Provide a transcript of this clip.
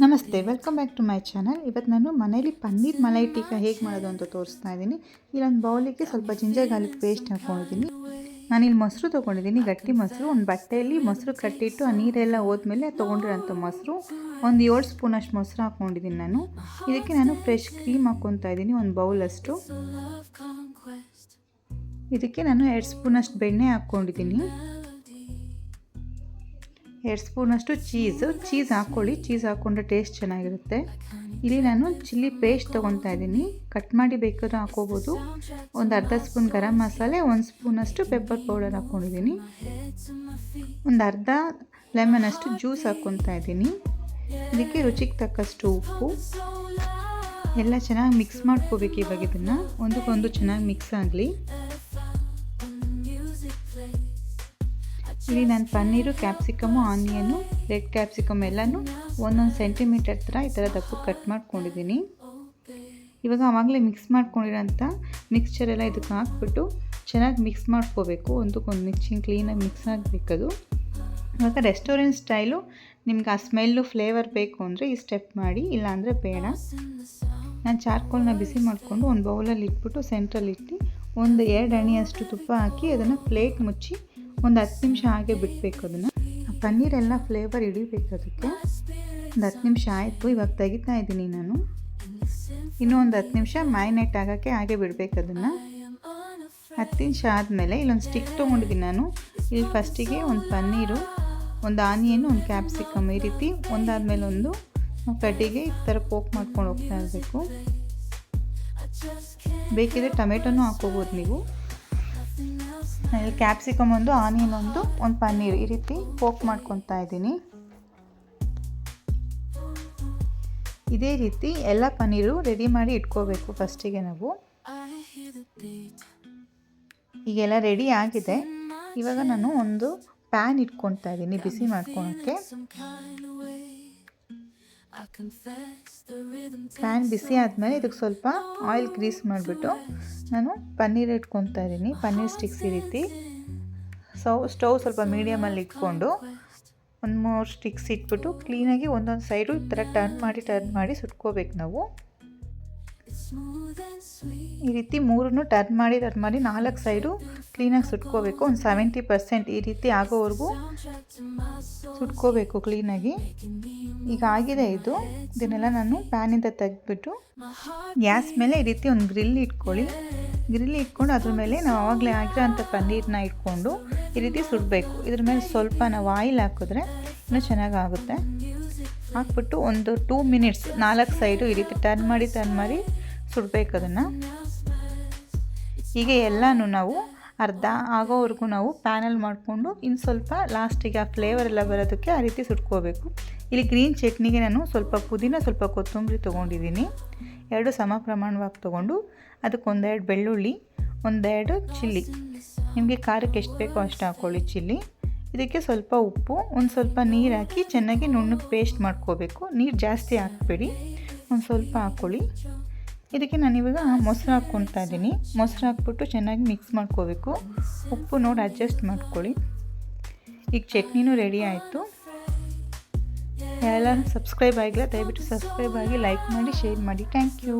ನಮಸ್ತೆ, welcome back to my channel. ಇವತ್ತು ನಾನು ಮನೇಲಿ ಪನ್ನೀರ್ ಮಲೈ ಟಿಕ್ಕಾ ಹೇಗೆ ಮಾಡೋದು ಅಂತ ತೋರಿಸ್ತಾ ಇದ್ದೀನಿ. ಇಲ್ಲೊಂದು ಬೌಲಿಗೆ ಸ್ವಲ್ಪ ಜಿಂಜರ್ ಗಾರ್ಲಿಕ್ ಪೇಸ್ಟ್ ಹಾಕ್ಕೊಂಡಿದ್ದೀನಿ. ನಾನಿಲ್ಲಿ ಮೊಸರು ತೊಗೊಂಡಿದ್ದೀನಿ, ಗಟ್ಟಿ ಮೊಸರು. ಒಂದು ಬಟ್ಟೆಯಲ್ಲಿ ಮೊಸರು ಕಟ್ಟಿಟ್ಟು ಆ ನೀರೆಲ್ಲ ಹೋದ್ಮೇಲೆ ತೊಗೊಂಡಿರೋಂಥ ಮೊಸರು ಒಂದು 7 ಸ್ಪೂನಷ್ಟು ಮೊಸರು ಹಾಕ್ಕೊಂಡಿದ್ದೀನಿ ನಾನು. ಇದಕ್ಕೆ ನಾನು ಫ್ರೆಶ್ ಕ್ರೀಮ್ ಹಾಕ್ಕೊತಾ ಇದ್ದೀನಿ, ಒಂದು ಬೌಲಷ್ಟು. ಇದಕ್ಕೆ ನಾನು 2 ಸ್ಪೂನಷ್ಟು ಬೆಣ್ಣೆ ಹಾಕ್ಕೊಂಡಿದ್ದೀನಿ. 2 ಸ್ಪೂನಷ್ಟು ಚೀಸ್ ಹಾಕ್ಕೊಳ್ಳಿ. ಚೀಸ್ ಹಾಕ್ಕೊಂಡ್ರೆ ಟೇಸ್ಟ್ ಚೆನ್ನಾಗಿರುತ್ತೆ. ಇಲ್ಲಿ ನಾನು ಚಿಲ್ಲಿ ಪೇಸ್ಟ್ ತೊಗೊತಾ ಇದ್ದೀನಿ, ಕಟ್ ಮಾಡಿ ಬೇಕಾದ್ರೂ ಹಾಕ್ಕೋಬೋದು. ಒಂದು ಅರ್ಧ ಸ್ಪೂನ್ ಗರಂ ಮಸಾಲೆ, 1 ಸ್ಪೂನಷ್ಟು ಪೆಪ್ಪರ್ ಪೌಡರ್ ಹಾಕ್ಕೊಂಡಿದ್ದೀನಿ. ಒಂದು ಅರ್ಧ ಲೆಮನಷ್ಟು ಜ್ಯೂಸ್ ಹಾಕ್ಕೊತಾ ಇದ್ದೀನಿ. ಇದಕ್ಕೆ ರುಚಿಗೆ ತಕ್ಕಷ್ಟು ಉಪ್ಪು. ಎಲ್ಲ ಚೆನ್ನಾಗಿ ಮಿಕ್ಸ್ ಮಾಡ್ಕೋಬೇಕು. ಇವಾಗ ಇದನ್ನು ಒಂದಕ್ಕೊಂದು ಚೆನ್ನಾಗಿ ಮಿಕ್ಸ್ ಆಗಲಿ. ಇಲ್ಲಿ ನಾನು paneer, capsicum, onion, red capsicum ಎಲ್ಲನೂ 1 ಸೆಂಟಿಮೀಟರ್ ಈ ಥರ ದಪ್ಪ ಕಟ್ ಮಾಡ್ಕೊಂಡಿದ್ದೀನಿ. ಇವಾಗ ಆವಾಗಲೇ ಮಿಕ್ಸ್ ಮಾಡ್ಕೊಂಡಿರೋಂಥ ಮಿಕ್ಸ್ಚರೆಲ್ಲ ಇದಕ್ಕೆ ಹಾಕ್ಬಿಟ್ಟು ಚೆನ್ನಾಗಿ ಮಿಕ್ಸ್ ಮಾಡ್ಕೋಬೇಕು. ಒಂದಕ್ಕೊಂದು ಮಿಕ್ಸಿಂಗ್ ಕ್ಲೀನಾಗಿ ಮಿಕ್ಸ್ ಆಗಬೇಕದು. ಇವಾಗ ರೆಸ್ಟೋರೆಂಟ್ ಸ್ಟೈಲು ನಿಮ್ಗೆ ಆ ಸ್ಮೆಲ್ಲು ಫ್ಲೇವರ್ ಬೇಕು ಅಂದರೆ ಈ ಸ್ಟೆಪ್ ಮಾಡಿ, ಇಲ್ಲಾಂದರೆ ಬೇಡ. ನಾನು ಚಾರ್ಕೋಲ್ನ ಬಿಸಿ ಮಾಡಿಕೊಂಡು ಒಂದು ಬೌಲಲ್ಲಿ ಇಟ್ಬಿಟ್ಟು ಸೆಂಟ್ರಲ್ಲಿ ಇಟ್ಟು 1-2 ಅಣಿಯಷ್ಟು ತುಪ್ಪ ಹಾಕಿ ಅದನ್ನು ಪ್ಲೇಟ್ ಮುಚ್ಚಿ ಒಂದು 10 ನಿಮಿಷ ಹಾಗೆ ಬಿಡಬೇಕು. ಅದನ್ನು ಪನ್ನೀರೆಲ್ಲ ಫ್ಲೇವರ್ ಹಿಡಿಬೇಕು ಅದಕ್ಕೆ. ಒಂದು 10 ನಿಮಿಷ ಆಯಿತು. ಇವಾಗ ತೆಗಿತಾ ಇದ್ದೀನಿ ನಾನು. ಇನ್ನೂ ಒಂದು 10 ನಿಮಿಷ ಮ್ಯಾರಿನೇಟ್ ಆಗೋಕ್ಕೆ ಹಾಗೆ ಬಿಡಬೇಕು ಅದನ್ನು. 10 ನಿಮಿಷ ಆದಮೇಲೆ ಇಲ್ಲೊಂದು ಸ್ಟಿಕ್ ತೊಗೊಂಡಿದ್ದೀನಿ ನಾನು. ಇಲ್ಲಿ ಫಸ್ಟಿಗೆ ಒಂದು ಪನ್ನೀರು, ಒಂದು ಆನಿಯನು, ಒಂದು ಕ್ಯಾಪ್ಸಿಕಮ್ ಈ ರೀತಿ ಒಂದಾದಮೇಲೆ ಒಂದು ಕಡ್ಡಿಗೆ ಈ ಥರ ಪೋಕ್ ಮಾಡ್ಕೊಂಡು ಹೋಗ್ತಾ ಇರಬೇಕು. ಬೇಕಿದ್ರೆ ಟೊಮೆಟೊನೂ ಹಾಕ್ಕೋಬೋದು ನೀವು. ಇಲ್ಲಿ ಕ್ಯಾಪ್ಸಿಕಮ್ ಒಂದು, ಆನಿಯನ್ ಒಂದು ಪನ್ನೀರು ಈ ರೀತಿ ಪೋಕ್ ಮಾಡ್ಕೊತಾ ಇದ್ದೀನಿ. ಇದೇ ರೀತಿ ಎಲ್ಲ ಪನ್ನೀರು ರೆಡಿ ಮಾಡಿ ಇಟ್ಕೋಬೇಕು ಫಸ್ಟಿಗೆ ನಾವು. ಈಗೆಲ್ಲ ರೆಡಿ ಆಗಿದೆ. ಇವಾಗ ನಾನು ಒಂದು ಪ್ಯಾನ್ ಇಟ್ಕೊತಾ ಇದ್ದೀನಿ ಬಿಸಿ ಮಾಡ್ಕೊಳಕ್ಕೆ. ಪ್ಯಾನ್ ಬಿಸಿ ಆದಮೇಲೆ ಇದಕ್ಕೆ ಸ್ವಲ್ಪ ಆಯಿಲ್ ಗ್ರೀಸ್ ಮಾಡಿಬಿಟ್ಟು ನಾನು ಪನ್ನೀರ್ ಇಟ್ಕೊತಾ ಇದ್ದೀನಿ. ಪನ್ನೀರ್ ಸ್ಟಿಕ್ಸ್ ಈ ರೀತಿ ಸ್ಟವ್ ಸ್ವಲ್ಪ ಮೀಡಿಯಮಲ್ಲಿ ಇಟ್ಕೊಂಡು 1-3 ಸ್ಟಿಕ್ಸ್ ಇಟ್ಬಿಟ್ಟು ಕ್ಲೀನಾಗಿ ಒಂದೊಂದು ಸೈಡು ಈ ಥರ ಟರ್ನ್ ಮಾಡಿ ಸುಟ್ಕೋಬೇಕು ನಾವು. ಈ ರೀತಿ 3 ಟರ್ನ್ ಮಾಡಿ 4 ಸೈಡು ಕ್ಲೀನಾಗಿ ಸುಟ್ಕೋಬೇಕು. ಒಂದು 70% ಈ ರೀತಿ ಆಗೋವರೆಗೂ ಸುಟ್ಕೋಬೇಕು ಕ್ಲೀನಾಗಿ. ಈಗ ಆಗಿದೆ ಇದು. ಇದನ್ನೆಲ್ಲ ನಾನು ಪ್ಯಾನಿಂದ ತೆಗೆದ್ಬಿಟ್ಟು ಗ್ಯಾಸ್ ಮೇಲೆ ಈ ರೀತಿ ಒಂದು ಗ್ರಿಲ್ ಇಟ್ಕೊಳ್ಳಿ. ಗ್ರಿಲ್ ಇಟ್ಕೊಂಡು ಅದ್ರ ಮೇಲೆ ನಾವು ಆವಾಗಲೇ ಆಗಿರೋಂಥ ಪನ್ನೀರನ್ನ ಇಟ್ಕೊಂಡು ಈ ರೀತಿ ಸುಡಬೇಕು. ಇದ್ರ ಮೇಲೆ ಸ್ವಲ್ಪ ನಾವು ಆಯಿಲ್ ಹಾಕಿದ್ರೆ ಇನ್ನೂ ಚೆನ್ನಾಗಾಗುತ್ತೆ. ಹಾಕ್ಬಿಟ್ಟು ಒಂದು 2 ಮಿನಿಟ್ಸ್ 4 ಸೈಡು ಈ ರೀತಿ ಟರ್ನ್ ಮಾಡಿ ಸುಡಬೇಕು ಅದನ್ನು. ಹೀಗೆ ಎಲ್ಲನೂ ನಾವು ಅರ್ಧ ಆಗೋವರೆಗೂ ನಾವು ಪ್ಯಾನಲ್ಲಿ ಮಾಡಿಕೊಂಡು ಇನ್ನು ಸ್ವಲ್ಪ ಲಾಸ್ಟಿಗೆ ಆ ಫ್ಲೇವರ್ ಎಲ್ಲ ಬರೋದಕ್ಕೆ ಆ ರೀತಿ ಸುಟ್ಕೋಬೇಕು. ಇಲ್ಲಿ ಗ್ರೀನ್ ಚಟ್ನಿಗೆ ನಾನು ಸ್ವಲ್ಪ ಪುದೀನ, ಸ್ವಲ್ಪ ಕೊತ್ತಂಬರಿ ತೊಗೊಂಡಿದ್ದೀನಿ. 2 ಸಮ ಪ್ರಮಾಣವಾಗಿ ತೊಗೊಂಡು ಅದಕ್ಕೆ 1-2 ಬೆಳ್ಳುಳ್ಳಿ, 1-2 ಚಿಲ್ಲಿ, ನಿಮಗೆ ಖಾರಕ್ಕೆ ಎಷ್ಟು ಬೇಕೋ ಅಷ್ಟು ಹಾಕ್ಕೊಳ್ಳಿ ಚಿಲ್ಲಿ. ಇದಕ್ಕೆ ಸ್ವಲ್ಪ ಉಪ್ಪು, ಒಂದು ಸ್ವಲ್ಪ ನೀರು ಹಾಕಿ ಚೆನ್ನಾಗಿ ನುಣ್ಣಗೆ ಪೇಸ್ಟ್ ಮಾಡ್ಕೋಬೇಕು. ನೀರು ಜಾಸ್ತಿ ಹಾಕಬೇಡಿ, ಒಂದು ಸ್ವಲ್ಪ ಹಾಕ್ಕೊಳ್ಳಿ. ಇದಕ್ಕೆ ನಾನಿವಾಗ ಮೊಸರು ಹಾಕ್ಕೊತಾ ಇದ್ದೀನಿ. ಮೊಸರು ಹಾಕ್ಬಿಟ್ಟು ಚೆನ್ನಾಗಿ ಮಿಕ್ಸ್ ಮಾಡ್ಕೋಬೇಕು. ಉಪ್ಪು ನೋಡಿ ಅಡ್ಜಸ್ಟ್ ಮಾಡ್ಕೊಳ್ಳಿ. ಈಗ ಚಟ್ನಿನೂ ರೆಡಿ ಆಯಿತು. ಎಲ್ಲ ಸಬ್ಸ್ಕ್ರೈಬ್ ಆಗಿಲ್ಲ, ದಯವಿಟ್ಟು ಸಬ್ಸ್ಕ್ರೈಬ್ ಆಗಿ, ಲೈಕ್ ಮಾಡಿ, ಶೇರ್ ಮಾಡಿ. Thank you.